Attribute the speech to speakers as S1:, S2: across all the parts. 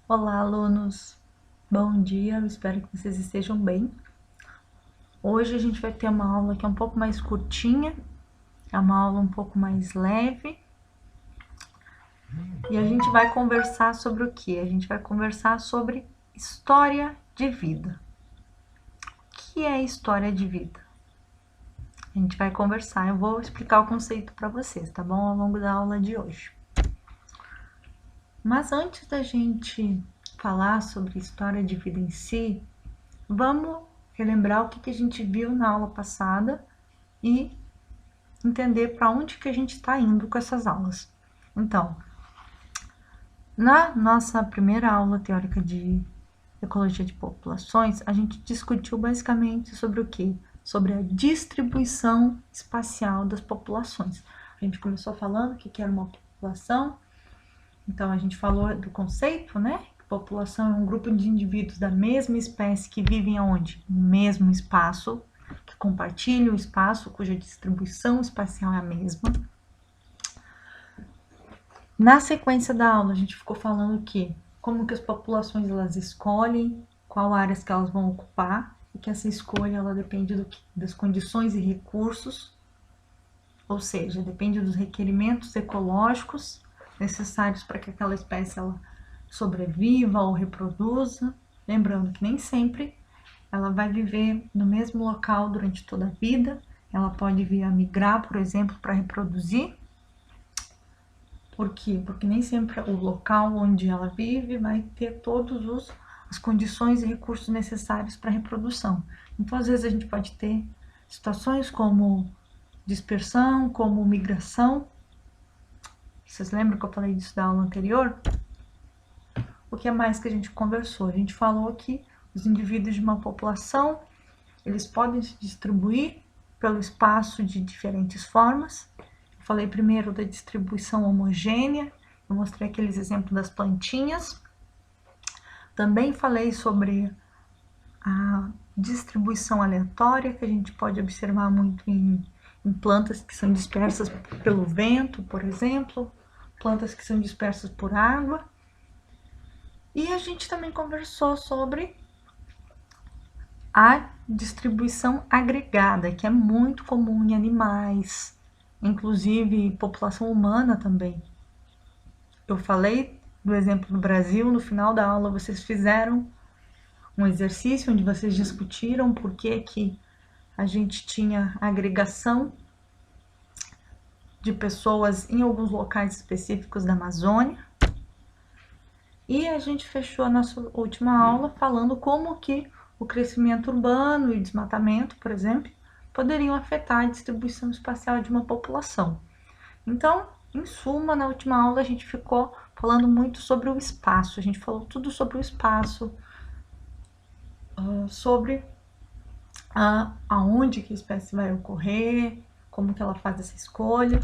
S1: Olá, alunos! Bom dia, eu espero que vocês estejam bem. Hoje a gente vai ter uma aula que é um pouco mais curtinha, é uma aula um pouco mais leve. E a gente vai conversar sobre o quê? A gente vai conversar sobre história de vida. O que é história de vida? A gente vai conversar, eu vou explicar o conceito para vocês, tá bom? Ao longo da aula de hoje. Mas antes da gente falar sobre história de vida em si, vamos relembrar o que a gente viu na aula passada e entender para onde que a gente está indo com essas aulas. Então, na nossa primeira aula teórica de ecologia de populações, a gente discutiu basicamente sobre o quê? Sobre a distribuição espacial das populações. A gente começou falando o que era uma população, então a gente falou do conceito, né? População é um grupo de indivíduos da mesma espécie que vivem aonde? No mesmo espaço, que compartilham o espaço, cuja distribuição espacial é a mesma. Na sequência da aula, a gente ficou falando que como que as populações elas escolhem qual áreas que elas vão ocupar e que essa escolha ela depende das condições e recursos, ou seja, depende dos requerimentos ecológicos necessários para que aquela espécie ela sobreviva ou reproduza. Lembrando que nem sempre ela vai viver no mesmo local durante toda a vida, ela pode vir a migrar, por exemplo, para reproduzir. Por quê? Porque nem sempre o local onde ela vive vai ter todas as condições e recursos necessários para a reprodução. Então, às vezes, a gente pode ter situações como dispersão, como migração. Vocês lembram que eu falei disso da aula anterior? O que é mais que a gente conversou? A gente falou que os indivíduos de uma população, eles podem se distribuir pelo espaço de diferentes formas. Eu falei primeiro da distribuição homogênea, eu mostrei aqueles exemplos das plantinhas. Também falei sobre a distribuição aleatória, que a gente pode observar muito em plantas que são dispersas pelo vento, por exemplo, plantas que são dispersas por água. E a gente também conversou sobre a distribuição agregada, que é muito comum em animais, inclusive população humana também. Eu falei do exemplo do Brasil, no final da aula vocês fizeram um exercício onde vocês discutiram por que a gente tinha agregação de pessoas em alguns locais específicos da Amazônia. E a gente fechou a nossa última aula falando como que o crescimento urbano e desmatamento, por exemplo, poderiam afetar a distribuição espacial de uma população. Então, em suma, na última aula a gente ficou falando muito sobre o espaço, a gente falou tudo sobre o espaço, sobre aonde que a espécie vai ocorrer, como que ela faz essa escolha.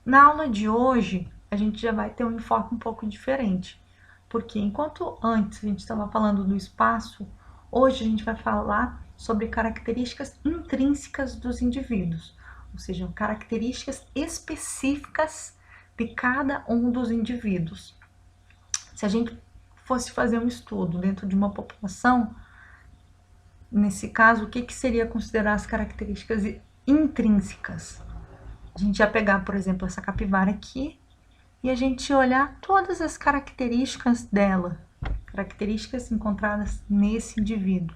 S1: Na aula de hoje, a gente já vai ter um enfoque um pouco diferente, porque enquanto antes a gente estava falando do espaço, hoje a gente vai falar sobre características intrínsecas dos indivíduos, ou seja, características específicas de cada um dos indivíduos. Se a gente fosse fazer um estudo dentro de uma população, nesse caso, o que seria considerar as características intrínsecas? A gente ia pegar, por exemplo, essa capivara aqui e a gente olhar todas as características dela, características encontradas nesse indivíduo,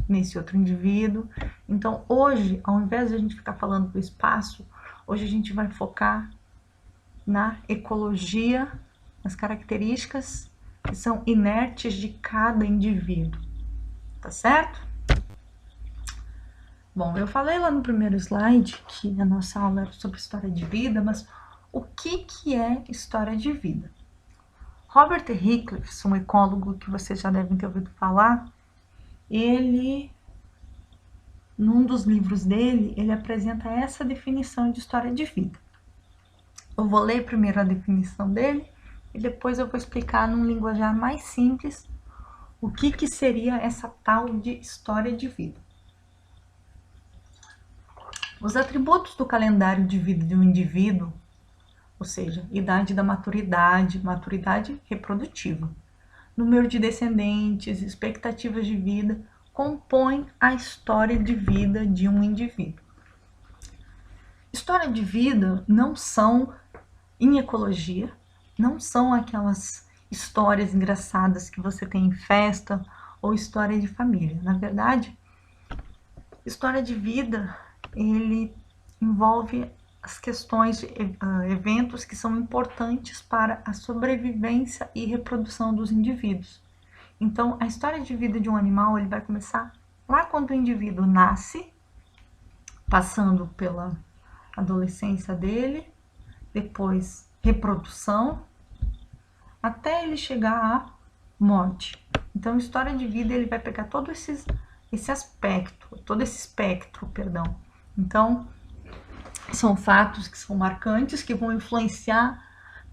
S1: nesse outro indivíduo. Então, hoje, ao invés de a gente ficar falando do espaço, hoje a gente vai focar na ecologia, nas características que são inertes de cada indivíduo, tá certo? Bom, eu falei lá no primeiro slide que a nossa aula era sobre história de vida, mas o que é história de vida? Robert Hickliff, um ecólogo que vocês já devem ter ouvido falar, ele, num dos livros dele, ele apresenta essa definição de história de vida. Eu vou ler primeiro a definição dele e depois eu vou explicar num linguajar mais simples o que seria essa tal de história de vida. Os atributos do calendário de vida de um indivíduo, ou seja, idade da maturidade, maturidade reprodutiva. Número de descendentes, expectativas de vida, compõem a história de vida de um indivíduo. História de vida não são, em ecologia, não são aquelas histórias engraçadas que você tem em festa ou história de família. Na verdade, história de vida, ele envolve as questões de eventos que são importantes para a sobrevivência e reprodução dos indivíduos. Então, a história de vida de um animal, ele vai começar lá quando o indivíduo nasce, passando pela adolescência dele, depois reprodução, até ele chegar à morte. Então, história de vida, ele vai pegar todo esse espectro, perdão. Então, são fatos que são marcantes, que vão influenciar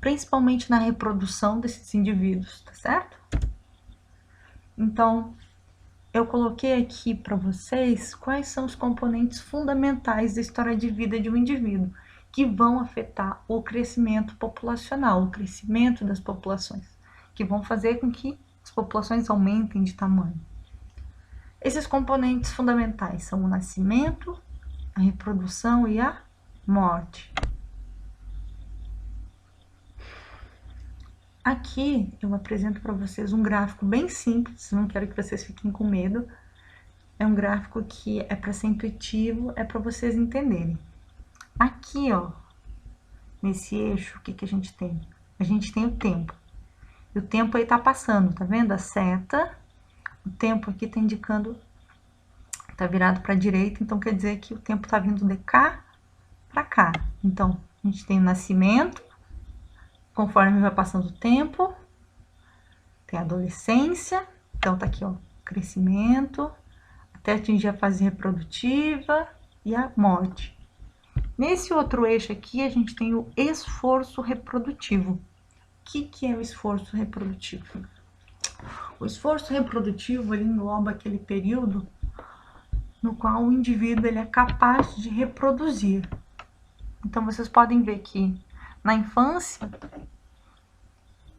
S1: principalmente na reprodução desses indivíduos, tá certo? Então, eu coloquei aqui para vocês quais são os componentes fundamentais da história de vida de um indivíduo, que vão afetar o crescimento populacional, o crescimento das populações, que vão fazer com que as populações aumentem de tamanho. Esses componentes fundamentais são o nascimento, a reprodução e a morte. Aqui eu apresento para vocês um gráfico bem simples, não quero que vocês fiquem com medo. É um gráfico que é para ser intuitivo, é para vocês entenderem. Aqui, ó, nesse eixo, o que que a gente tem? A gente tem o tempo. E o tempo aí tá passando, tá vendo? A seta, o tempo aqui tá indicando, tá virado para a direita, então quer dizer que o tempo tá vindo de cá para cá. Então, a gente tem o nascimento, conforme vai passando o tempo, tem a adolescência, então tá aqui, ó, crescimento, até atingir a fase reprodutiva e a morte. Nesse outro eixo aqui, a gente tem o esforço reprodutivo. O que é o esforço reprodutivo? O esforço reprodutivo, ele engloba aquele período no qual o indivíduo ele é capaz de reproduzir. Então, vocês podem ver que na infância,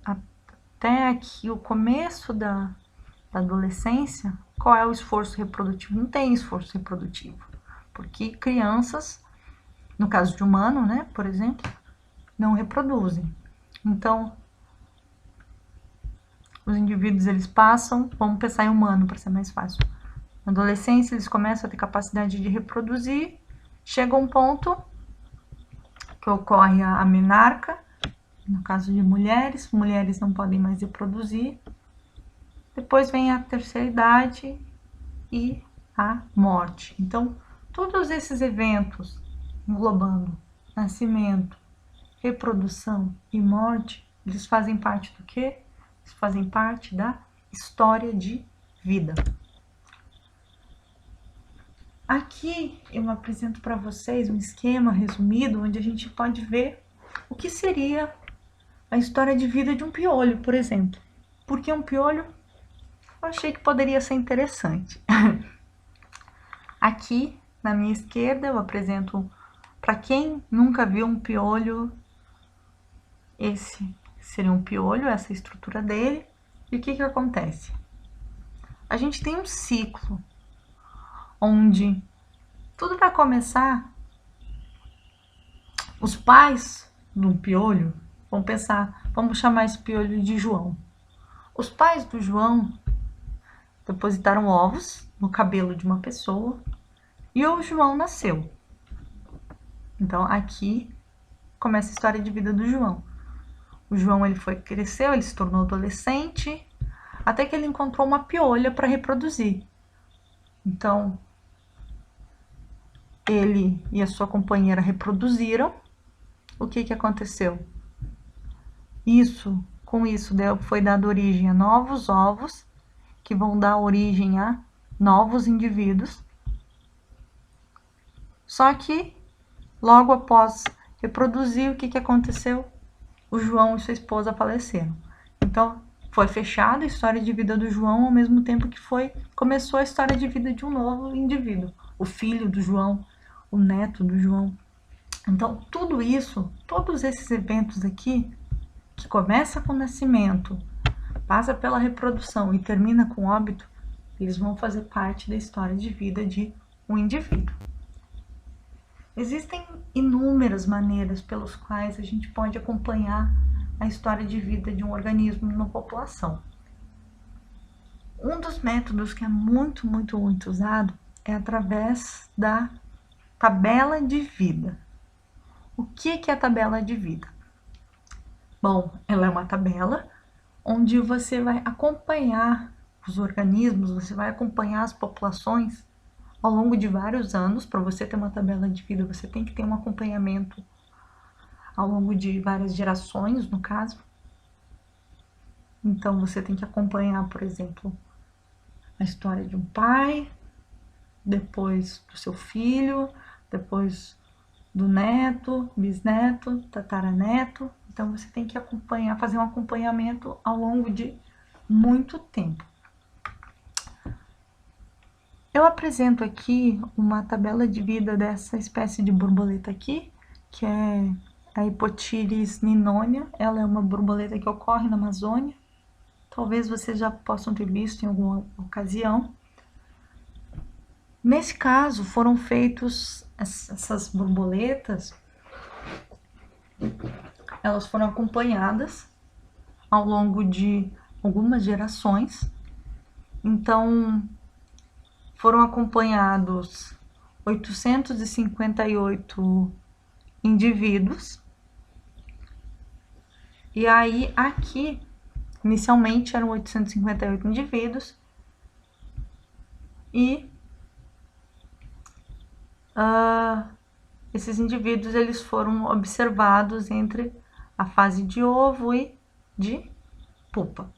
S1: até aqui o começo da adolescência, qual é o esforço reprodutivo? Não tem esforço reprodutivo, porque crianças, no caso de humano, né, por exemplo, não reproduzem. Então, os indivíduos, eles passam, vamos pensar em humano para ser mais fácil. Na adolescência, eles começam a ter capacidade de reproduzir, chega um ponto que ocorre a menarca, no caso de mulheres não podem mais reproduzir. Depois vem a terceira idade e a morte. Então, todos esses eventos, englobando nascimento, reprodução e morte, eles fazem parte do quê? Eles fazem parte da história de vida. Aqui eu apresento para vocês um esquema resumido, onde a gente pode ver o que seria a história de vida de um piolho, por exemplo. Porque um piolho, eu achei que poderia ser interessante. Aqui, na minha esquerda, eu apresento, para quem nunca viu um piolho, esse seria um piolho, essa é a estrutura dele. E o que que acontece? A gente tem um ciclo, onde tudo vai começar, os pais do piolho, vamos chamar esse piolho de João. Os pais do João depositaram ovos no cabelo de uma pessoa e o João nasceu. Então, aqui começa a história de vida do João. O João, ele cresceu, ele se tornou adolescente, até que ele encontrou uma piolha para reproduzir. Então, ele e a sua companheira reproduziram. O que que aconteceu? Com isso foi dada origem a novos ovos, que vão dar origem a novos indivíduos. Só que, logo após reproduzir, o que que aconteceu? O João e sua esposa faleceram. Então, foi fechada a história de vida do João, ao mesmo tempo que começou a história de vida de um novo indivíduo. O filho do João, o neto do João. Então, tudo isso, todos esses eventos aqui, que começa com o nascimento, passa pela reprodução e termina com óbito, eles vão fazer parte da história de vida de um indivíduo. Existem inúmeras maneiras pelas quais a gente pode acompanhar a história de vida de um organismo numa população. Um dos métodos que é muito usado é através da tabela de vida. O que é a tabela de vida? Bom, ela é uma tabela onde você vai acompanhar os organismos, você vai acompanhar as populações ao longo de vários anos. Para você ter uma tabela de vida, você tem que ter um acompanhamento ao longo de várias gerações, no caso. Então, você tem que acompanhar, por exemplo, a história de um pai, depois do seu filho, depois do neto, bisneto, tataraneto. Então, você tem que acompanhar, fazer um acompanhamento ao longo de muito tempo. Eu apresento aqui uma tabela de vida dessa espécie de borboleta aqui, que é a Hippotiris ninonia. Ela é uma borboleta que ocorre na Amazônia. Talvez vocês já possam ter visto em alguma ocasião. Nesse caso, foram feitos essas borboletas, elas foram acompanhadas ao longo de algumas gerações. Então, foram acompanhados 858 indivíduos. E aí, aqui, inicialmente eram 858 indivíduos. E esses indivíduos eles foram observados entre a fase de ovo e de pupa.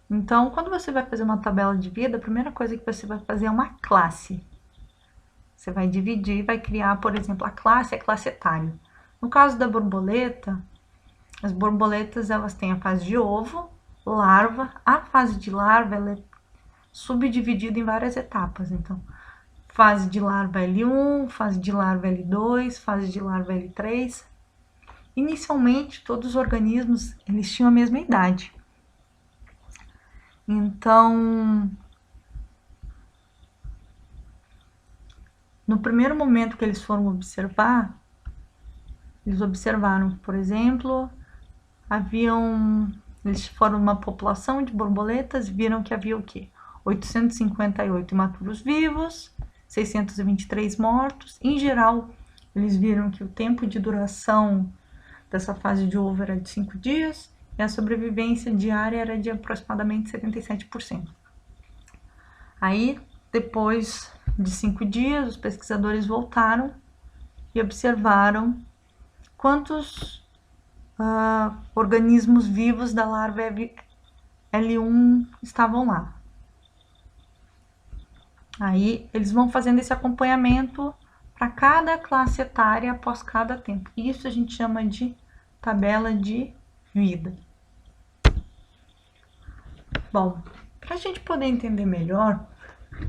S1: Então, quando você vai fazer uma tabela de vida, a primeira coisa que você vai fazer é uma classe. Você vai dividir, vai criar, por exemplo, a classe etária. No caso da borboleta, as borboletas elas têm a fase de ovo, larva. A fase de larva ela é subdividida em várias etapas. Então, fase de larva L1, fase de larva L2, fase de larva L3. Inicialmente, todos os organismos eles tinham a mesma idade. Então, no primeiro momento que eles foram observar, eles observaram, por exemplo, eles foram uma população de borboletas, viram que havia o quê? 858 imaturos vivos, 623 mortos. Em geral, eles viram que o tempo de duração dessa fase de ovo era de 5 dias e a sobrevivência diária era de aproximadamente 77%. Aí, depois de 5 dias, os pesquisadores voltaram e observaram quantos organismos vivos da larva L1 estavam lá. Aí eles vão fazendo esse acompanhamento para cada classe etária após cada tempo. Isso a gente chama de tabela de vida. Bom, para a gente poder entender melhor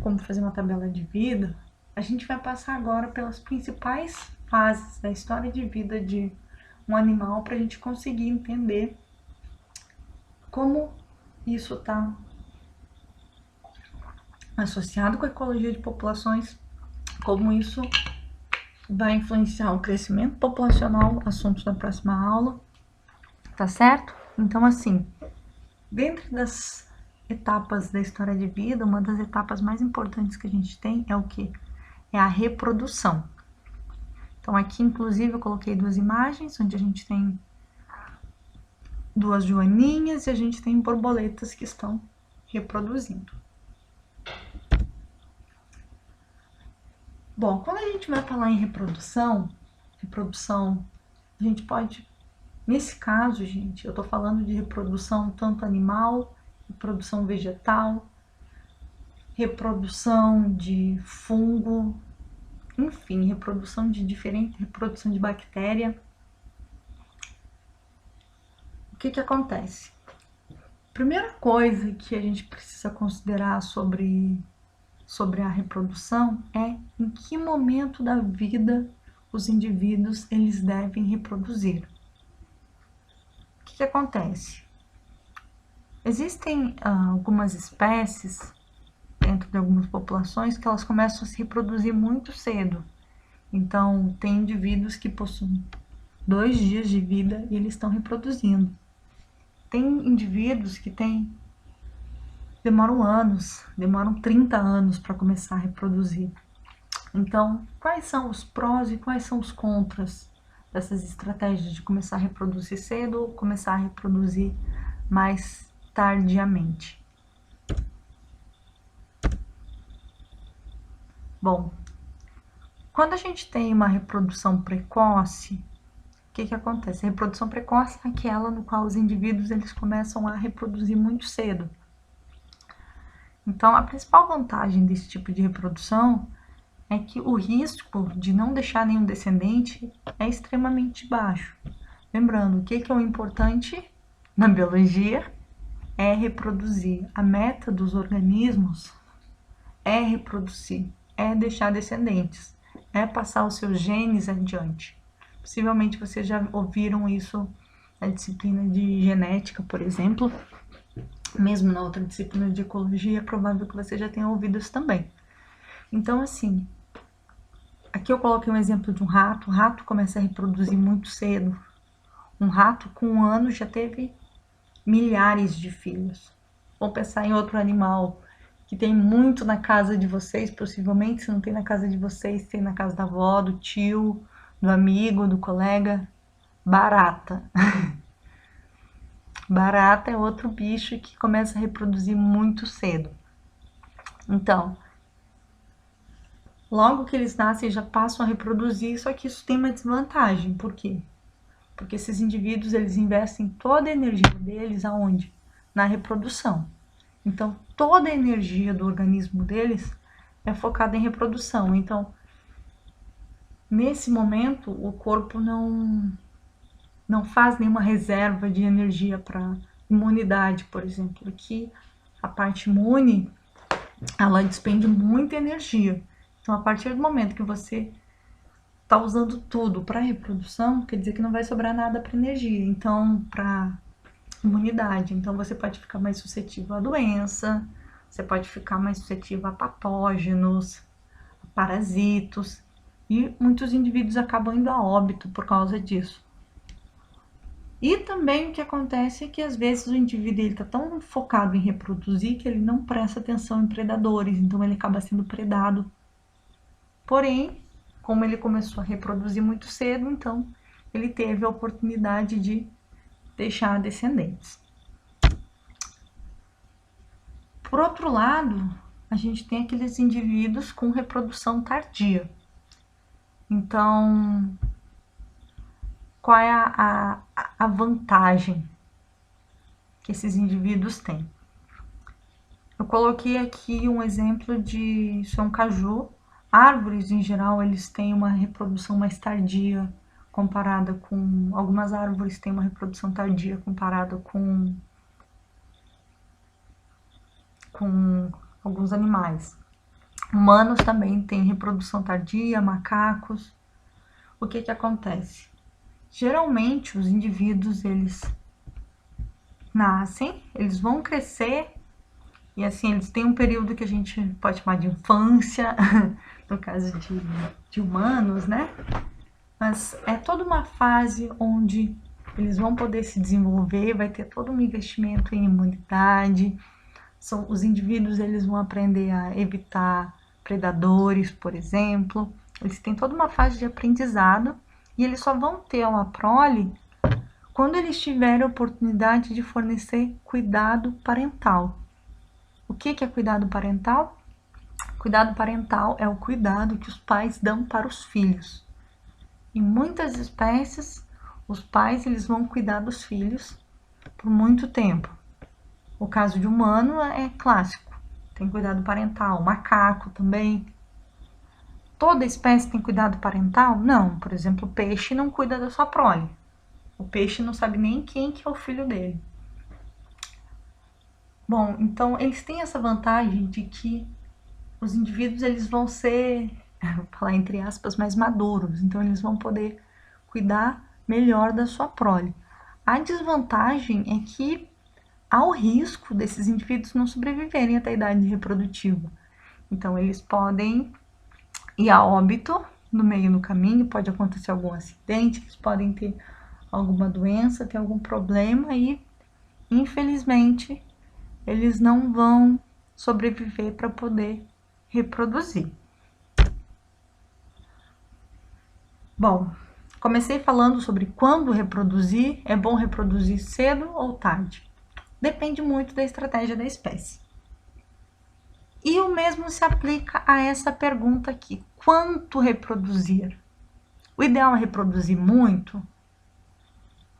S1: como fazer uma tabela de vida, a gente vai passar agora pelas principais fases da história de vida de um animal para a gente conseguir entender como isso está associado com a ecologia de populações, como isso vai influenciar o crescimento populacional, assuntos da próxima aula, tá certo? Então, assim, dentro das etapas da história de vida, uma das etapas mais importantes que a gente tem é o quê? É a reprodução. Então, aqui, inclusive, eu coloquei 2 imagens, onde a gente tem 2 joaninhas e a gente tem borboletas que estão reproduzindo. Bom, quando a gente vai falar em reprodução, a gente pode, nesse caso, gente, eu tô falando de reprodução tanto animal, reprodução vegetal, reprodução de fungo, enfim, reprodução de bactéria. O que acontece? Primeira coisa que a gente precisa considerar sobre a reprodução é em que momento da vida os indivíduos eles devem reproduzir. O que acontece? Existem algumas espécies dentro de algumas populações que elas começam a se reproduzir muito cedo. Então, tem indivíduos que possuem 2 dias de vida e eles estão reproduzindo. Tem indivíduos que demoram anos, demoram 30 anos para começar a reproduzir. Então, quais são os prós e quais são os contras dessas estratégias de começar a reproduzir cedo ou começar a reproduzir mais tardiamente? Bom, quando a gente tem uma reprodução precoce, o que acontece? A reprodução precoce é aquela no qual os indivíduos eles começam a reproduzir muito cedo. Então, a principal vantagem desse tipo de reprodução é que o risco de não deixar nenhum descendente é extremamente baixo. Lembrando, o que é o importante na biologia é reproduzir. A meta dos organismos é reproduzir, é deixar descendentes, é passar os seus genes adiante. Possivelmente vocês já ouviram isso na disciplina de genética, por exemplo. Mesmo na outra disciplina de ecologia, é provável que você já tenha ouvido isso também. Então, assim, aqui eu coloquei um exemplo de um rato. O rato começa a reproduzir muito cedo. Um rato com 1 ano já teve milhares de filhos. Vamos pensar em outro animal que tem muito na casa de vocês, possivelmente, se não tem na casa de vocês, tem na casa da avó, do tio, do amigo, do colega. Barata. Barata é outro bicho que começa a reproduzir muito cedo. Então, logo que eles nascem já passam a reproduzir, só que isso tem uma desvantagem. Por quê? Porque esses indivíduos eles investem toda a energia deles aonde? Na reprodução. Então, toda a energia do organismo deles é focada em reprodução. Então, nesse momento, o corpo não faz nenhuma reserva de energia para imunidade, por exemplo. Aqui, a parte imune, ela despende muita energia. Então, a partir do momento que você está usando tudo para reprodução, quer dizer que não vai sobrar nada para energia. Então, para imunidade. Então, você pode ficar mais suscetível à doença, você pode ficar mais suscetível a patógenos, a parasitos, e muitos indivíduos acabam indo a óbito por causa disso. E também o que acontece é que às vezes o indivíduo está tão focado em reproduzir que ele não presta atenção em predadores, então ele acaba sendo predado. Porém, como ele começou a reproduzir muito cedo, então ele teve a oportunidade de deixar descendentes. Por outro lado, a gente tem aqueles indivíduos com reprodução tardia. Então, qual é a vantagem que esses indivíduos têm? Eu coloquei aqui um exemplo de isso é um caju. Árvores, em geral, eles têm uma reprodução mais tardia comparada com... Algumas árvores têm uma reprodução tardia comparada com alguns animais. Humanos também têm reprodução tardia, macacos. O que acontece? Geralmente, os indivíduos, eles nascem, eles vão crescer, e assim, eles têm um período que a gente pode chamar de infância, no caso de humanos, né? Mas é toda uma fase onde eles vão poder se desenvolver, vai ter todo um investimento em imunidade. Os indivíduos eles vão aprender a evitar predadores, por exemplo. Eles têm toda uma fase de aprendizado e eles só vão ter uma prole quando eles tiverem a oportunidade de fornecer cuidado parental. O que é cuidado parental? Cuidado parental é o cuidado que os pais dão para os filhos. Em muitas espécies, os pais eles vão cuidar dos filhos por muito tempo. O caso de humano é clássico, tem cuidado parental. Macaco também. Toda espécie tem cuidado parental? Não. Por exemplo, o peixe não cuida da sua prole. O peixe não sabe nem quem que é o filho dele. Bom, então eles têm essa vantagem de que os indivíduos eles vão ser vou falar entre aspas, mais maduros. Então, eles vão poder cuidar melhor da sua prole. A desvantagem é que há o risco desses indivíduos não sobreviverem até a idade reprodutiva. Então, eles podem ir a óbito no meio do caminho, pode acontecer algum acidente, eles podem ter alguma doença, ter algum problema e, infelizmente, eles não vão sobreviver para poder reproduzir. Bom, comecei falando sobre quando reproduzir, é bom reproduzir cedo ou tarde. Depende muito da estratégia da espécie. E o mesmo se aplica a essa pergunta aqui: quanto reproduzir? O ideal é reproduzir muito?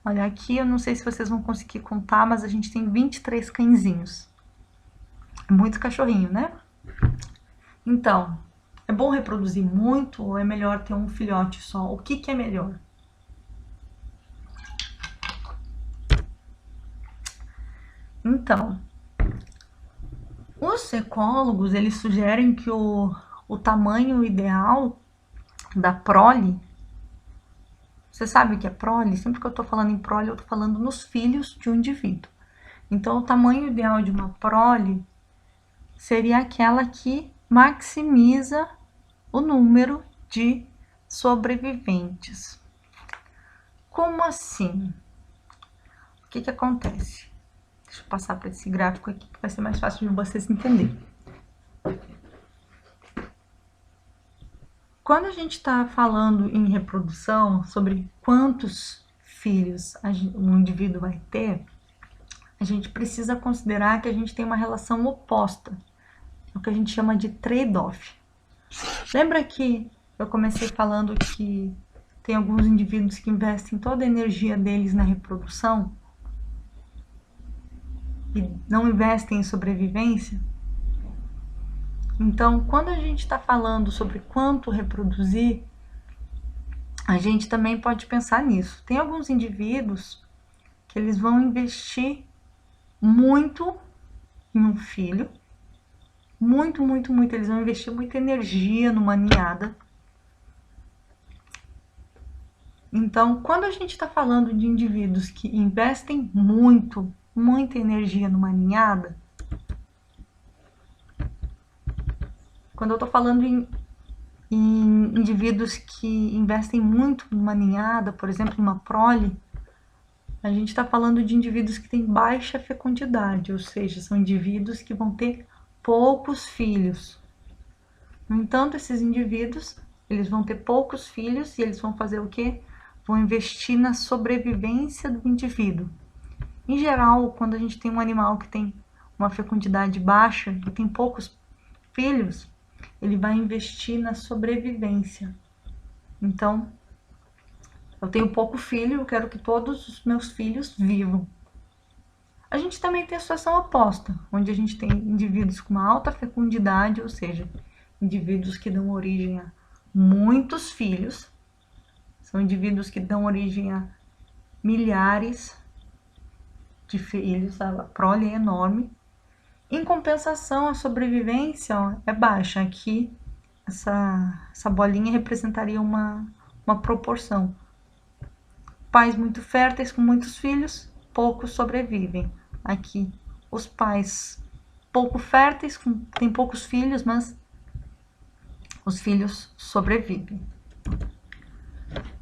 S1: Olha, aqui eu não sei se vocês vão conseguir contar, mas a gente tem 23 cãezinhos. É muito cachorrinho, né? Então, é bom reproduzir muito ou é melhor ter um filhote só? O que é melhor? Então, os ecólogos, eles sugerem que o tamanho ideal da prole, você sabe o que é prole? Sempre que eu tô falando em prole, eu tô falando nos filhos de um indivíduo. Então, o tamanho ideal de uma prole seria aquela que maximiza o número de sobreviventes. Como assim? O que acontece? Deixa eu passar para esse gráfico aqui que vai ser mais fácil de vocês entenderem. Quando a gente está falando em reprodução, sobre quantos filhos um indivíduo vai ter, a gente precisa considerar que a gente tem uma relação oposta, o que a gente chama de trade-off. Lembra que eu comecei falando que tem alguns indivíduos que investem toda a energia deles na reprodução e não investem em sobrevivência? Então, quando a gente está falando sobre quanto reproduzir, a gente também pode pensar nisso. Tem alguns indivíduos que eles vão investir muito em um filho, muito, eles vão investir muita energia numa ninhada. Então, quando a gente está falando de indivíduos que investem muita energia numa ninhada, quando eu estou falando em indivíduos que investem muito numa ninhada, por exemplo, numa prole, a gente está falando de indivíduos que têm baixa fecundidade, ou seja, são indivíduos que vão ter poucos filhos. No entanto, esses indivíduos, eles vão ter poucos filhos e eles vão fazer o quê? Vão investir na sobrevivência do indivíduo. Em geral, quando a gente tem um animal que tem uma fecundidade baixa e tem poucos filhos, ele vai investir na sobrevivência. Então, eu tenho pouco filho, eu quero que todos os meus filhos vivam. A gente também tem a situação oposta, onde a gente tem indivíduos com uma alta fecundidade, ou seja, indivíduos que dão origem a muitos filhos, são indivíduos que dão origem a milhares de filhos, a prole é enorme. Em compensação, a sobrevivência é baixa. Aqui, essa bolinha representaria uma proporção. Pais muito férteis com muitos filhos, poucos sobrevivem. Aqui, os pais pouco férteis, têm poucos filhos, mas os filhos sobrevivem.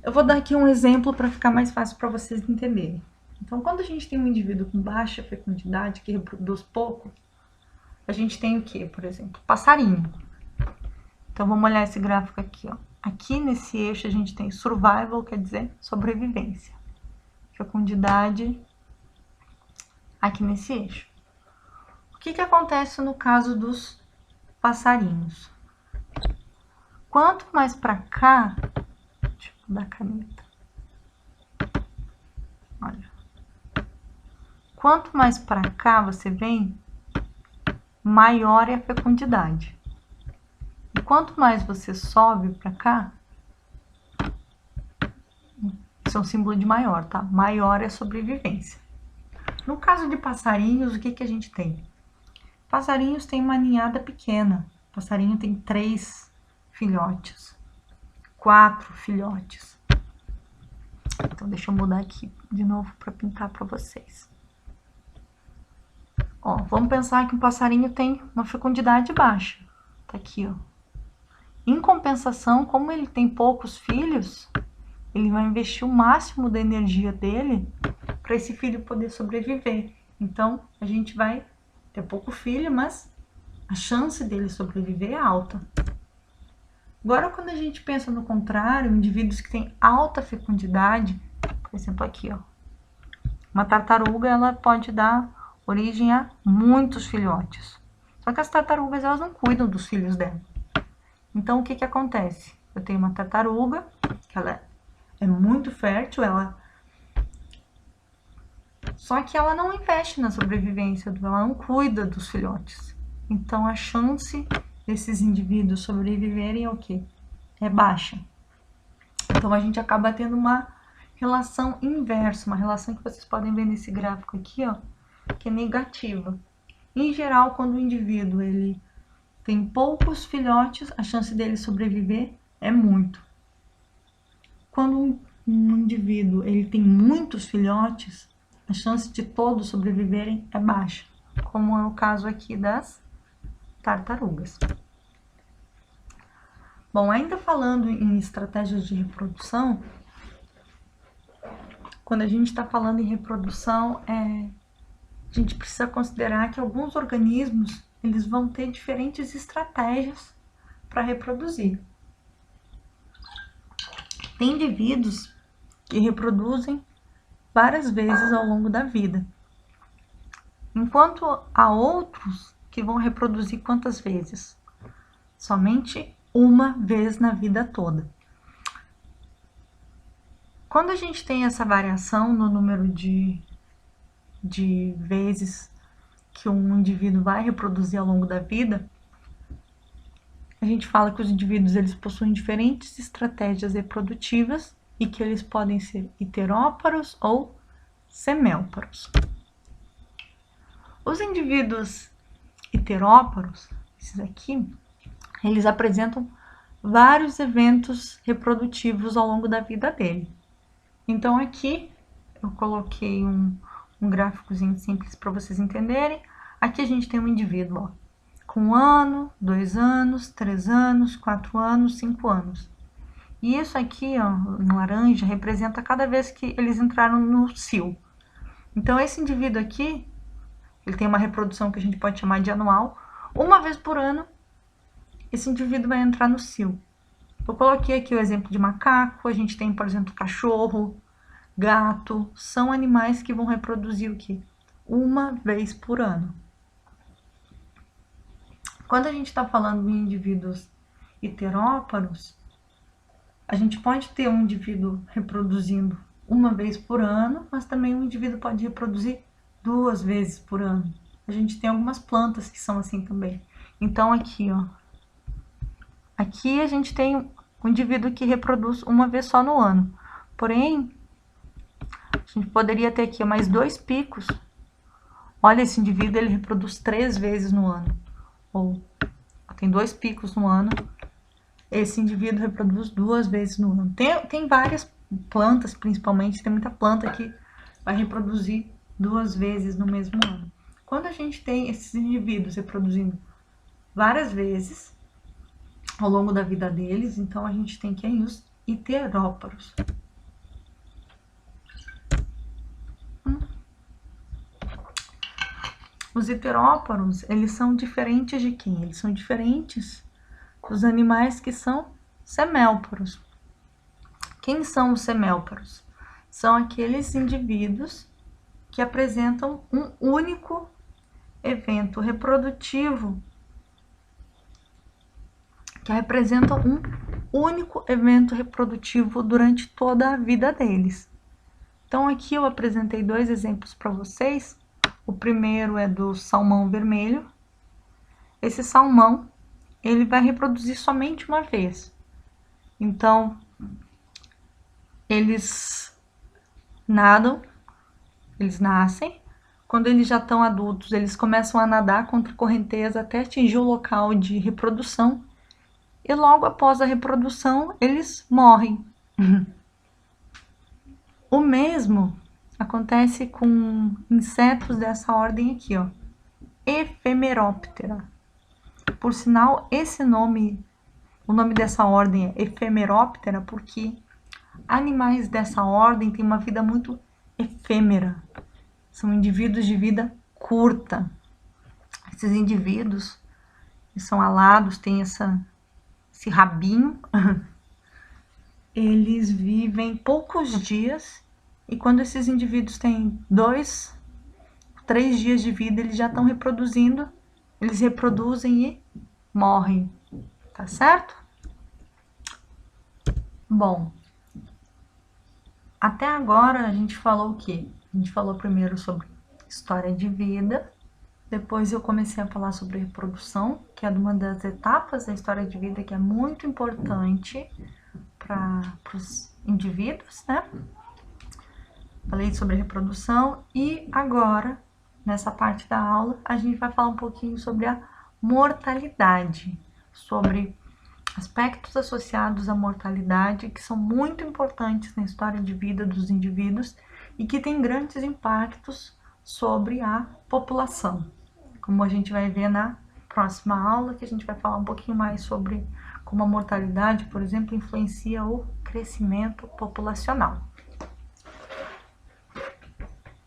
S1: Eu vou dar aqui um exemplo para ficar mais fácil para vocês entenderem. Então, quando a gente tem um indivíduo com baixa fecundidade, que reproduz pouco, a gente tem o que, por exemplo? Passarinho. Então, vamos olhar esse gráfico aqui, ó. Aqui nesse eixo a gente tem survival, quer dizer sobrevivência. Fecundidade aqui nesse eixo. O que acontece no caso dos passarinhos? Quanto mais para cá, deixa eu dar a caneta. Olha. Quanto mais para cá você vem, maior é a fecundidade. E quanto mais você sobe para cá, isso é um símbolo de maior, tá? Maior é a sobrevivência. No caso de passarinhos, o que a gente tem? Passarinhos têm uma ninhada pequena. Passarinho tem 3 filhotes. 4 filhotes. Então, deixa eu mudar aqui de novo para pintar para vocês. Ó, vamos pensar que um passarinho tem uma fecundidade baixa. Tá aqui, ó. Em compensação, como ele tem poucos filhos, ele vai investir o máximo da energia dele para esse filho poder sobreviver. Então, a gente vai ter pouco filho, mas a chance dele sobreviver é alta. Agora, quando a gente pensa no contrário, indivíduos que têm alta fecundidade, por exemplo, aqui, ó, uma tartaruga, ela pode dar origem a muitos filhotes. Só que as tartarugas, elas não cuidam dos filhos dela. Então, o que que acontece? Eu tenho uma tartaruga, que ela é muito fértil, só que ela não investe na sobrevivência, ela não cuida dos filhotes. Então, a chance desses indivíduos sobreviverem é o quê? É baixa. Então, a gente acaba tendo uma relação inversa, uma relação que vocês podem ver nesse gráfico aqui, ó, que é negativa. Em geral, quando o indivíduo ele tem poucos filhotes, a chance dele sobreviver é muito. Quando um indivíduo ele tem muitos filhotes, a chance de todos sobreviverem é baixa, como é o caso aqui das tartarugas. Bom, ainda falando em estratégias de reprodução, quando a gente está falando em reprodução, a gente precisa considerar que alguns organismos eles vão ter diferentes estratégias para reproduzir. Tem indivíduos que reproduzem várias vezes ao longo da vida, enquanto há outros que vão reproduzir quantas vezes? Somente uma vez na vida toda. Quando a gente tem essa variação no número de vezes que um indivíduo vai reproduzir ao longo da vida, a gente fala que os indivíduos eles possuem diferentes estratégias reprodutivas e que eles podem ser heteróparos ou semélparos. Os indivíduos heteróparos, esses aqui, eles apresentam vários eventos reprodutivos ao longo da vida dele. Então aqui eu coloquei um gráficozinho simples para vocês entenderem. Aqui a gente tem um indivíduo, ó, com 1 ano, 2 anos, 3 anos, 4 anos, 5 anos. E isso aqui, ó, no laranja, representa cada vez que eles entraram no cio. Então esse indivíduo aqui, ele tem uma reprodução que a gente pode chamar de anual. Uma vez por ano, esse indivíduo vai entrar no cio. Eu coloquei aqui o exemplo de macaco, a gente tem, por exemplo, cachorro, gato, são animais que vão reproduzir o quê? Uma vez por ano. Quando a gente está falando em indivíduos heteróparos, a gente pode ter um indivíduo reproduzindo uma vez por ano, mas também um indivíduo pode reproduzir 2 vezes por ano. A gente tem algumas plantas que são assim também. Então aqui, ó, aqui a gente tem um indivíduo que reproduz uma vez só no ano. Porém, a gente poderia ter aqui mais 2 picos. Olha, esse indivíduo ele reproduz 3 vezes no ano. Ou tem 2 picos no ano. Esse indivíduo reproduz 2 vezes no ano. Tem várias plantas, principalmente, tem muita planta que vai reproduzir 2 vezes no mesmo ano. Quando a gente tem esses indivíduos reproduzindo várias vezes ao longo da vida deles, então a gente tem que os heteróparos. Os heteróparos, eles são diferentes de quem? Eles são diferentes dos animais que são semélparos. Quem são os semélparos? São aqueles indivíduos que apresentam um único evento reprodutivo, que representam um único evento reprodutivo durante toda a vida deles. Então aqui eu apresentei 2 exemplos para vocês. O primeiro é do salmão vermelho. Esse salmão, ele vai reproduzir somente uma vez. Então, eles nadam, eles nascem. Quando eles já estão adultos, eles começam a nadar contra a correnteza até atingir o local de reprodução. e logo após a reprodução eles morrem. O mesmo acontece com insetos dessa ordem aqui, ó, Ephemeroptera. Por sinal, o nome dessa ordem é Ephemeroptera porque animais dessa ordem têm uma vida muito efêmera. São indivíduos de vida curta. Esses indivíduos são alados, têm esse rabinho. Eles vivem poucos dias e quando esses indivíduos têm 2, 3 dias de vida, eles já estão reproduzindo. Eles reproduzem e morrem, tá certo? Bom, até agora a gente falou o quê? A gente falou primeiro sobre história de vida, depois eu comecei a falar sobre reprodução, que é uma das etapas da história de vida que é muito importante para os indivíduos, né? Falei sobre reprodução e agora, nessa parte da aula, a gente vai falar um pouquinho sobre a mortalidade, sobre aspectos associados à mortalidade que são muito importantes na história de vida dos indivíduos e que têm grandes impactos sobre a população. Como a gente vai ver na próxima aula, que a gente vai falar um pouquinho mais sobre como a mortalidade, por exemplo, influencia o crescimento populacional.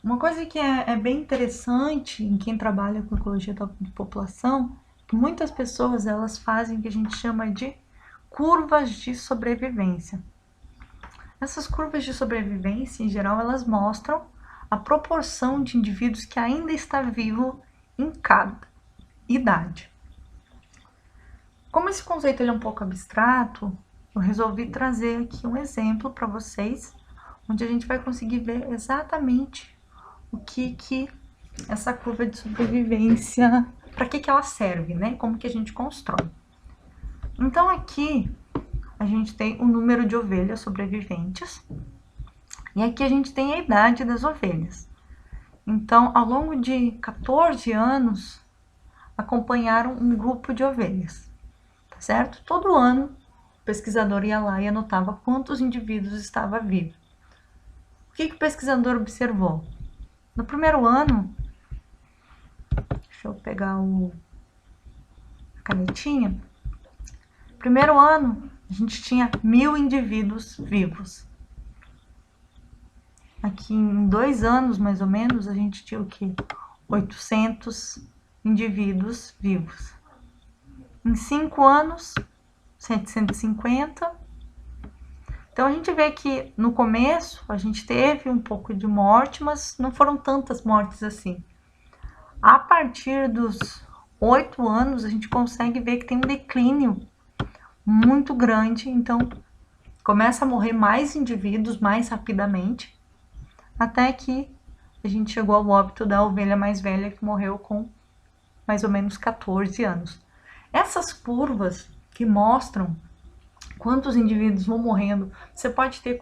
S1: Uma coisa que é bem interessante em quem trabalha com ecologia de população, que muitas pessoas elas fazem o que a gente chama de curvas de sobrevivência. Essas curvas de sobrevivência, em geral, elas mostram a proporção de indivíduos que ainda está vivo em cada idade. Como esse conceito ele é um pouco abstrato, eu resolvi trazer aqui um exemplo para vocês, onde a gente vai conseguir ver exatamente o que essa curva de sobrevivência, para que ela serve, né? Como que a gente constrói. Então aqui a gente tem o número de ovelhas sobreviventes e aqui a gente tem a idade das ovelhas. Então, ao longo de 14 anos, acompanharam um grupo de ovelhas, tá certo? Todo ano, o pesquisador ia lá e anotava quantos indivíduos estavam vivos. O que o pesquisador observou? No primeiro ano, deixa eu pegar a canetinha. No primeiro ano, a gente tinha 1.000 indivíduos vivos. Aqui em 2 anos, mais ou menos, a gente tinha o quê? 800 indivíduos vivos. Em 5 anos, 750. Então, a gente vê que no começo a gente teve um pouco de morte, mas não foram tantas mortes assim. A partir dos 8 anos, a gente consegue ver que tem um declínio muito grande. Então, começa a morrer mais indivíduos mais rapidamente, até que a gente chegou ao óbito da ovelha mais velha, que morreu com mais ou menos 14 anos. Essas curvas que mostram quantos indivíduos vão morrendo, você pode ter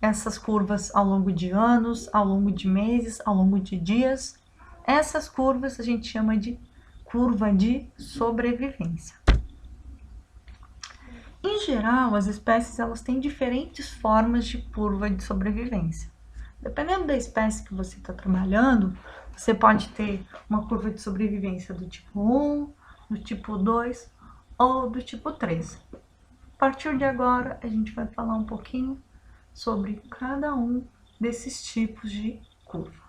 S1: essas curvas ao longo de anos, ao longo de meses, ao longo de dias. Essas curvas a gente chama de curva de sobrevivência. Em geral, as espécies elas têm diferentes formas de curva de sobrevivência. Dependendo da espécie que você está trabalhando, você pode ter uma curva de sobrevivência do tipo 1, do tipo 2 ou do tipo 3. A partir de agora, a gente vai falar um pouquinho sobre cada um desses tipos de curva.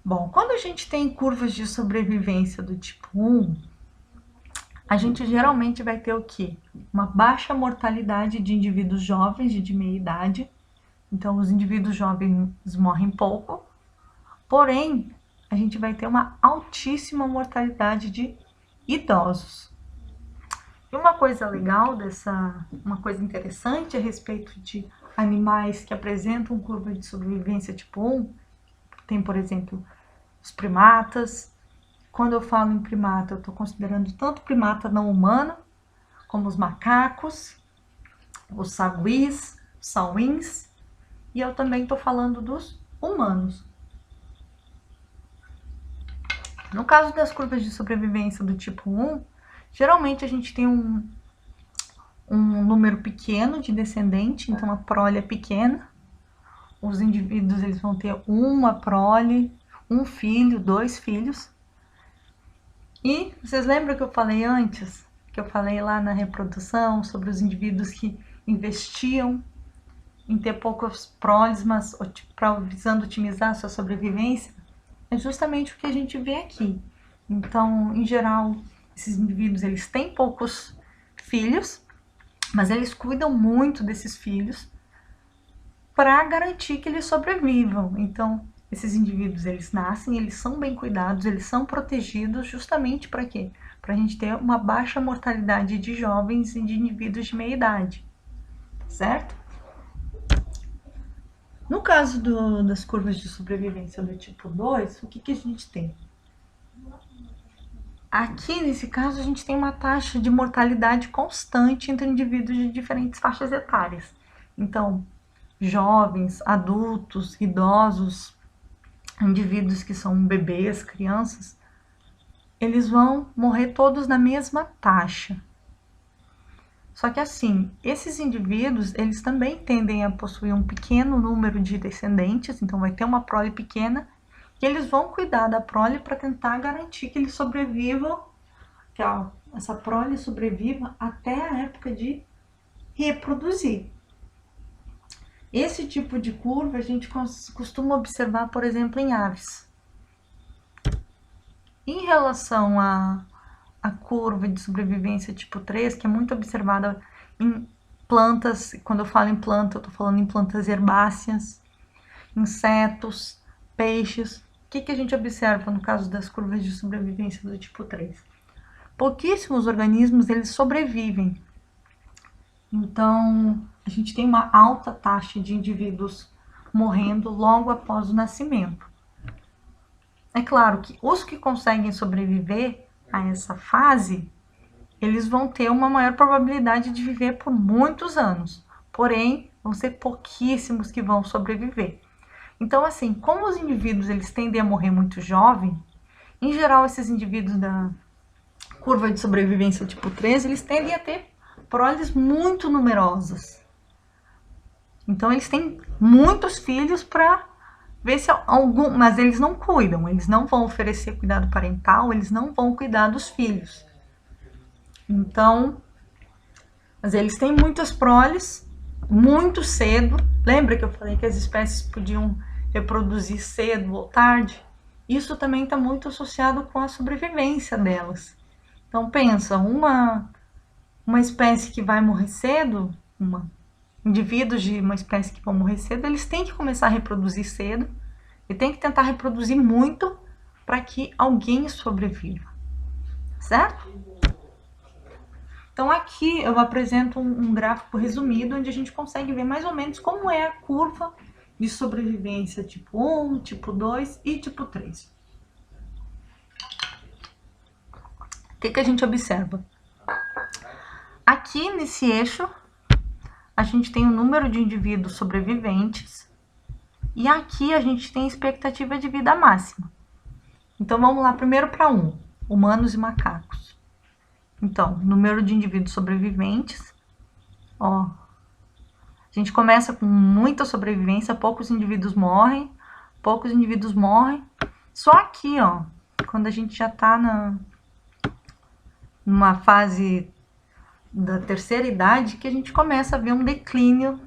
S1: Bom, quando a gente tem curvas de sobrevivência do tipo 1, a gente geralmente vai ter o quê? Uma baixa mortalidade de indivíduos jovens de meia idade. Então, os indivíduos jovens morrem pouco. Porém, a gente vai ter uma altíssima mortalidade de idosos. E uma coisa legal uma coisa interessante a respeito de animais que apresentam curva de sobrevivência tipo 1, tem, por exemplo, os primatas. Quando eu falo em primata, eu estou considerando tanto primata não humano, como os macacos, os saguis, os sauins, e eu também estou falando dos humanos. No caso das curvas de sobrevivência do tipo 1, Geralmente a gente tem um número pequeno de descendente, então a prole é pequena. Os indivíduos eles vão ter uma prole, um filho, 2 filhos. E vocês lembram que eu falei antes, que eu falei lá na reprodução sobre os indivíduos que investiam em ter poucos proles, mas visando otimizar a sua sobrevivência? É justamente o que a gente vê aqui. Então, em geral, esses indivíduos eles têm poucos filhos, mas eles cuidam muito desses filhos para garantir que eles sobrevivam. Então, esses indivíduos eles nascem, eles são bem cuidados, eles são protegidos justamente para quê? Para a gente ter uma baixa mortalidade de jovens e de indivíduos de meia idade, certo? No caso das curvas de sobrevivência do tipo 2, o que a gente tem? Aqui, nesse caso, a gente tem uma taxa de mortalidade constante entre indivíduos de diferentes faixas etárias. Então, jovens, adultos, idosos, indivíduos que são bebês, crianças, eles vão morrer todos na mesma taxa. Só que assim, esses indivíduos, eles também tendem a possuir um pequeno número de descendentes, então vai ter uma prole pequena, e eles vão cuidar da prole para tentar garantir que eles sobrevivam, que essa prole sobreviva até a época de reproduzir. Esse tipo de curva a gente costuma observar, por exemplo, em aves. Em relação à curva de sobrevivência tipo 3, que é muito observada em plantas, quando eu falo em planta, eu estou falando em plantas herbáceas, insetos, peixes. O que a gente observa no caso das curvas de sobrevivência do tipo 3? Pouquíssimos organismos eles sobrevivem. Então, a gente tem uma alta taxa de indivíduos morrendo logo após o nascimento. É claro que os que conseguem sobreviver a essa fase, eles vão ter uma maior probabilidade de viver por muitos anos. Porém, vão ser pouquíssimos que vão sobreviver. Então, assim, como os indivíduos eles tendem a morrer muito jovem, em geral, esses indivíduos da curva de sobrevivência tipo 3, eles tendem a ter proles muito numerosas. Então, eles têm muitos filhos para ver se algum... Mas eles não cuidam, eles não vão oferecer cuidado parental, eles não vão cuidar dos filhos. Então, mas eles têm muitas proles, muito cedo. Lembra que eu falei que as espécies podiam reproduzir cedo ou tarde? Isso também está muito associado com a sobrevivência delas. Então, pensa, uma espécie que vai morrer cedo, indivíduos de uma espécie que vão morrer cedo, eles têm que começar a reproduzir cedo e tem que tentar reproduzir muito para que alguém sobreviva, certo? Então aqui eu apresento um gráfico resumido onde a gente consegue ver mais ou menos como é a curva de sobrevivência tipo 1, tipo 2 e tipo 3. O que a gente observa? Aqui nesse eixo, a gente tem o número de indivíduos sobreviventes e aqui a gente tem a expectativa de vida máxima. Então vamos lá primeiro para 1, humanos e macacos. Então, número de indivíduos sobreviventes, ó, a gente começa com muita sobrevivência, poucos indivíduos morrem. Só aqui, ó, quando a gente já tá numa fase da terceira idade, que a gente começa a ver um declínio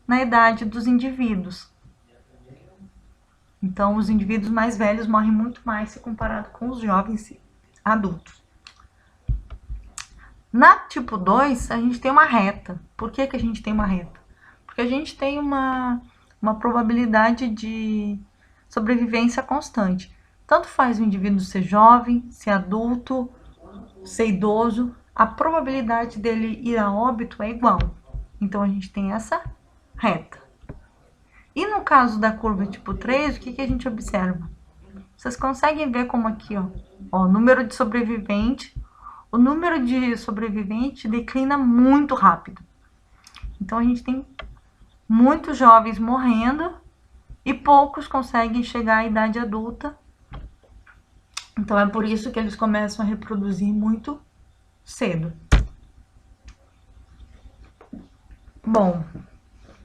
S1: na idade dos indivíduos. Então, os indivíduos mais velhos morrem muito mais se comparado com os jovens adultos. Na tipo 2, a gente tem uma reta. Por que a gente tem uma reta? Porque a gente tem uma probabilidade de sobrevivência constante. Tanto faz o indivíduo ser jovem, ser adulto, ser idoso, a probabilidade dele ir a óbito é igual. Então, a gente tem essa reta. E no caso da curva tipo 3, o que a gente observa? Vocês conseguem ver como aqui, ó, número de sobrevivente. O número de sobrevivente declina muito rápido. Então, a gente tem muitos jovens morrendo e poucos conseguem chegar à idade adulta. Então, é por isso que eles começam a reproduzir muito cedo. Bom,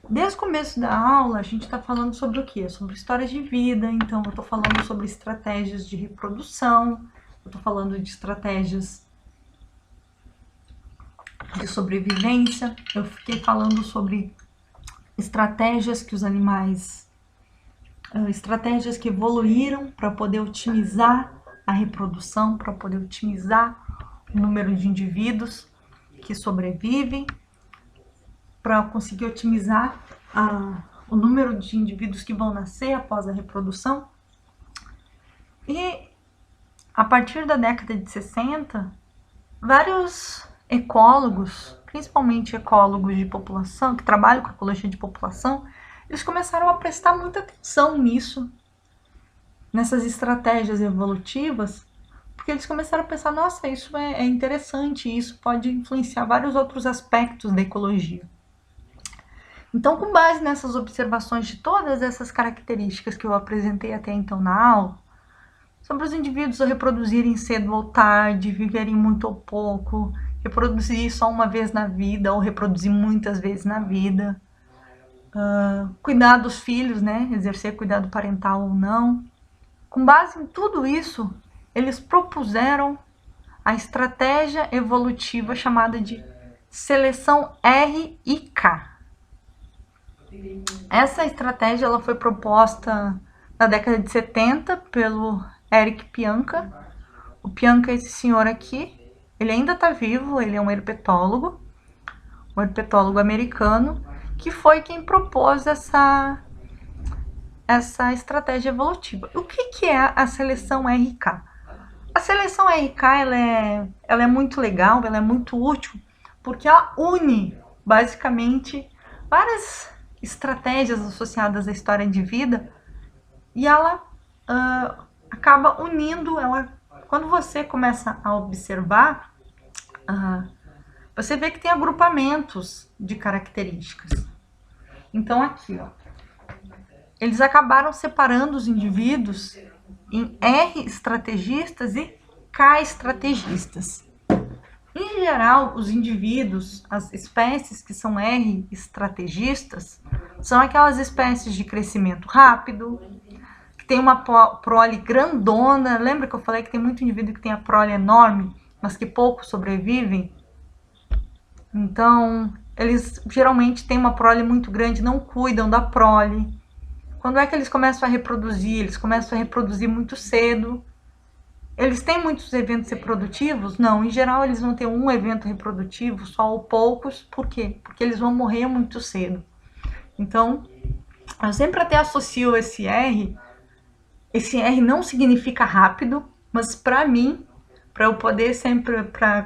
S1: desde o começo da aula a gente está falando sobre o quê? Sobre histórias de vida, então eu estou falando sobre estratégias de reprodução, eu estou falando de estratégias de sobrevivência, eu fiquei falando sobre estratégias que os animais, estratégias que evoluíram para poder otimizar a reprodução, para poder otimizar o número de indivíduos que sobrevivem, para conseguir otimizar o número de indivíduos que vão nascer após a reprodução. E a partir da década de 60, vários ecólogos, principalmente ecólogos de população, que trabalham com ecologia de população, eles começaram a prestar muita atenção nisso, nessas estratégias evolutivas, porque eles começaram a pensar, nossa, isso é interessante, isso pode influenciar vários outros aspectos da ecologia. Então, com base nessas observações de todas essas características que eu apresentei até então na aula, sobre os indivíduos reproduzirem cedo ou tarde, viverem muito ou pouco, reproduzir só uma vez na vida ou reproduzir muitas vezes na vida, cuidar dos filhos, né, exercer cuidado parental ou não. Com base em tudo isso, eles propuseram a estratégia evolutiva chamada de seleção R e K. Essa estratégia ela foi proposta na década de 70 pelo Eric Pianka. O Pianka é esse senhor aqui, ele ainda está vivo, ele é um herpetólogo americano, que foi quem propôs essa estratégia evolutiva. O que é a seleção RK? A seleção RK ela é muito legal, ela é muito útil, porque ela une, basicamente, várias estratégias associadas à história de vida e ela acaba unindo, quando você começa a observar, você vê que tem agrupamentos de características. Então aqui, ó, eles acabaram separando os indivíduos em R estrategistas e K estrategistas. Em geral, os indivíduos, as espécies que são R estrategistas, são aquelas espécies de crescimento rápido, que tem uma prole grandona. Lembra que eu falei que tem muito indivíduo que tem a prole enorme, mas que poucos sobrevivem? Então, eles geralmente têm uma prole muito grande, não cuidam da prole. Quando é que eles começam a reproduzir? Eles começam a reproduzir muito cedo. Eles têm muitos eventos reprodutivos? Não, em geral eles vão ter um evento reprodutivo, só ou poucos. Por quê? Porque eles vão morrer muito cedo. Então, eu sempre até associo esse R não significa rápido, mas para mim, para eu poder sempre,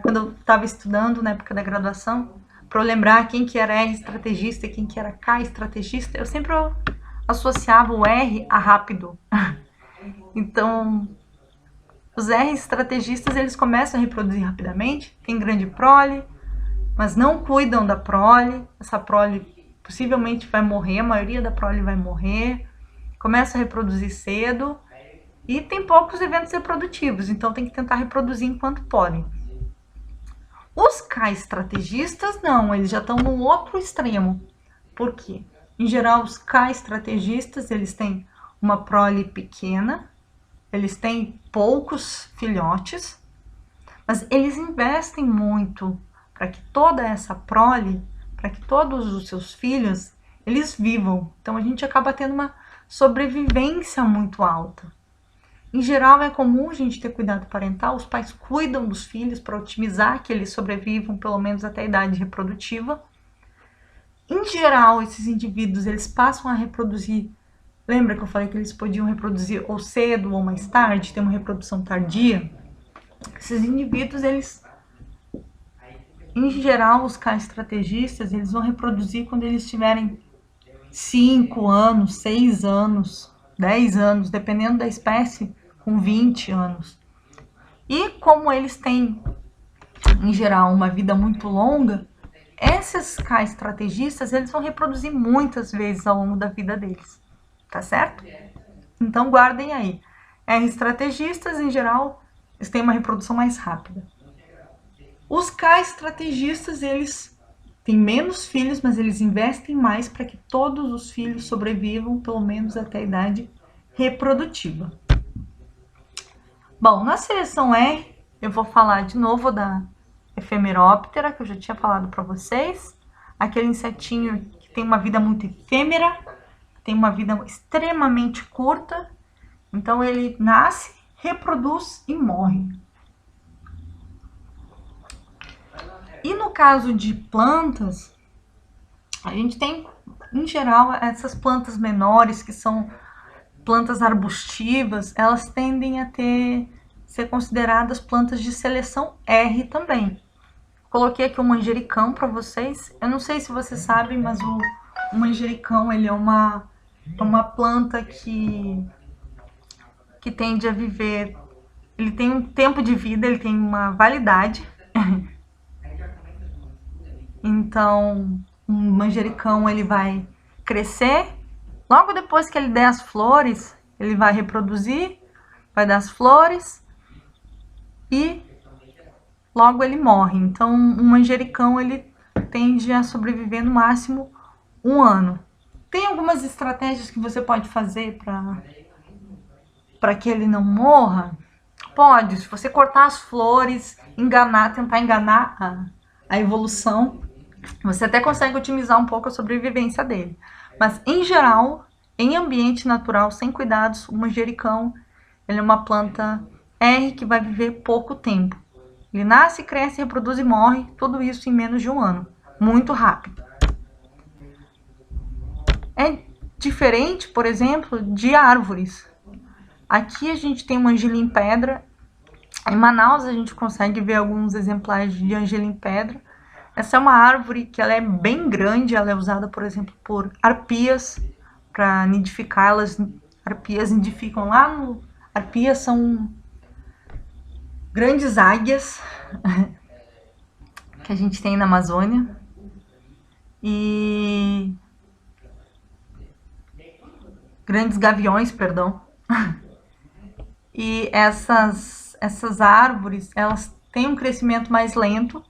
S1: quando eu estava estudando na época da graduação, para eu lembrar quem que era R estrategista e quem que era K estrategista, eu sempre associava o R a rápido. Então, os R estrategistas, eles começam a reproduzir rapidamente, tem grande prole, mas não cuidam da prole. Essa prole possivelmente vai morrer, a maioria da prole vai morrer, começa a reproduzir cedo e tem poucos eventos reprodutivos, então tem que tentar reproduzir enquanto podem. Os K estrategistas não, eles já estão no outro extremo. Por quê? Em geral, os K estrategistas, eles têm uma prole pequena, eles têm poucos filhotes, mas eles investem muito para que toda essa prole, para que todos os seus filhos, eles vivam. Então, a gente acaba tendo uma sobrevivência muito alta. Em geral, é comum a gente ter cuidado parental, os pais cuidam dos filhos para otimizar que eles sobrevivam pelo menos até a idade reprodutiva. Em geral, esses indivíduos, eles passam a reproduzir. Lembra que eu falei que eles podiam reproduzir ou cedo ou mais tarde, ter uma reprodução tardia? Esses indivíduos, eles, em geral, os K estrategistas, eles vão reproduzir quando eles tiverem 5 anos, 6 anos, 10 anos, dependendo da espécie, com 20 anos. E como eles têm, em geral, uma vida muito longa, esses K estrategistas, eles vão reproduzir muitas vezes ao longo da vida deles. Tá certo? Então, guardem aí. R estrategistas, em geral, eles têm uma reprodução mais rápida. Os K estrategistas, eles têm menos filhos, mas eles investem mais para que todos os filhos sobrevivam, pelo menos até a idade reprodutiva. Bom, na seleção R, eu vou falar de novo da Ephemeroptera, que eu já tinha falado para vocês. Aquele insetinho que tem uma vida muito efêmera, tem uma vida extremamente curta. Então, ele nasce, reproduz e morre. E no caso de plantas, a gente tem, em geral, essas plantas menores, que são plantas arbustivas, elas tendem a ser consideradas plantas de seleção R também. Coloquei aqui um manjericão para vocês. Eu não sei se vocês sabem, mas o manjericão, ele é uma planta que tende a viver, ele tem um tempo de vida, ele tem uma validade. Então, um manjericão, ele vai crescer, logo depois que ele der as flores, ele vai reproduzir, vai dar as flores e logo ele morre. Então, um manjericão, ele tende a sobreviver no máximo 1 ano. Tem algumas estratégias que você pode fazer para que ele não morra? Pode, se você cortar as flores, tentar enganar a evolução, você até consegue otimizar um pouco a sobrevivência dele. Mas, em geral, em ambiente natural, sem cuidados, o manjericão, ele é uma planta R que vai viver pouco tempo. Ele nasce, cresce, reproduz e morre, tudo isso em menos de 1 ano. Muito rápido. É diferente, por exemplo, de árvores. Aqui a gente tem uma angelim-pedra. Em Manaus a gente consegue ver alguns exemplares de angelim-pedra. Essa é uma árvore que ela é bem grande, ela é usada, por exemplo, por arpias para nidificar. Arpias nidificam lá no... Arpias são grandes águias que a gente tem na Amazônia. E grandes gaviões, perdão. E essas árvores, elas têm um crescimento mais lento.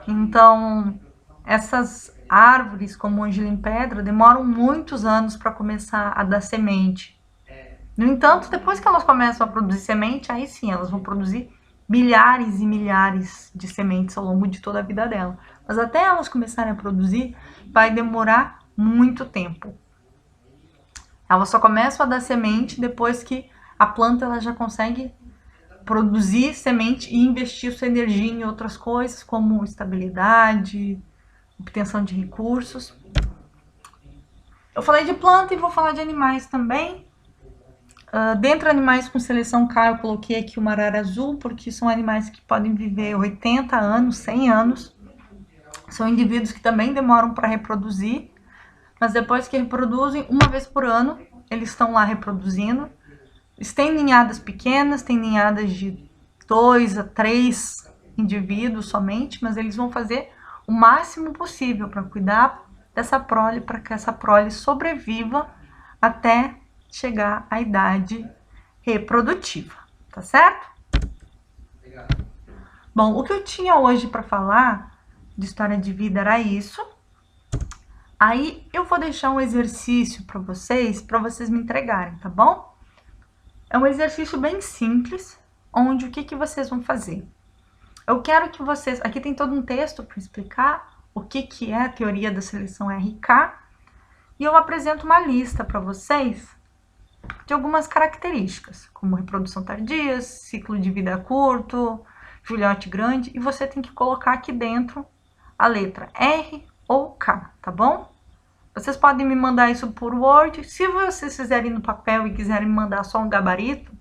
S1: Então, essas árvores, como o angelim-pedra, demoram muitos anos para começar a dar semente. No entanto, depois que elas começam a produzir semente, aí sim, elas vão produzir milhares e milhares de sementes ao longo de toda a vida dela. Mas até elas começarem a produzir, vai demorar muito tempo. Elas só começam a dar semente depois que a planta ela já consegue produzir semente e investir sua energia em outras coisas, como estabilidade, obtenção de recursos. Eu falei de planta e vou falar de animais também. Dentre animais com seleção K, eu coloquei aqui o marara azul, porque são animais que podem viver 80 anos, 100 anos. São indivíduos que também demoram para reproduzir, mas depois que reproduzem, uma vez por ano, eles estão lá reproduzindo. Eles têm ninhadas pequenas, têm ninhadas de 2 a 3 indivíduos somente, mas eles vão fazer o máximo possível para cuidar dessa prole, para que essa prole sobreviva até chegar à idade reprodutiva, tá certo? Bom, o que eu tinha hoje para falar de história de vida era isso. Aí eu vou deixar um exercício para vocês me entregarem, tá bom? É um exercício bem simples, onde o que vocês vão fazer? Eu quero que vocês... Aqui tem todo um texto para explicar o que é a teoria da seleção RK. E eu apresento uma lista para vocês de algumas características, como reprodução tardia, ciclo de vida curto, filhote grande. E você tem que colocar aqui dentro a letra R ou K, tá bom? Vocês podem me mandar isso por Word. Se vocês fizerem no papel e quiserem me mandar só um gabarito,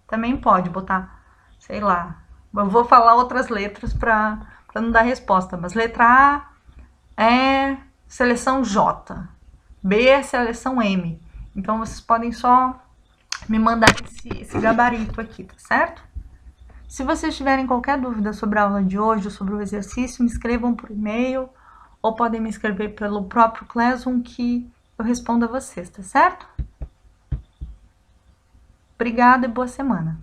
S1: também pode botar, sei lá. Eu vou falar outras letras para não dar resposta. Mas letra A é seleção J. B é seleção M. Então, vocês podem só me mandar esse gabarito aqui, tá certo? Se vocês tiverem qualquer dúvida sobre a aula de hoje ou sobre o exercício, me escrevam por e-mail ou podem me escrever pelo próprio Classroom que eu respondo a vocês, tá certo? Obrigada e boa semana!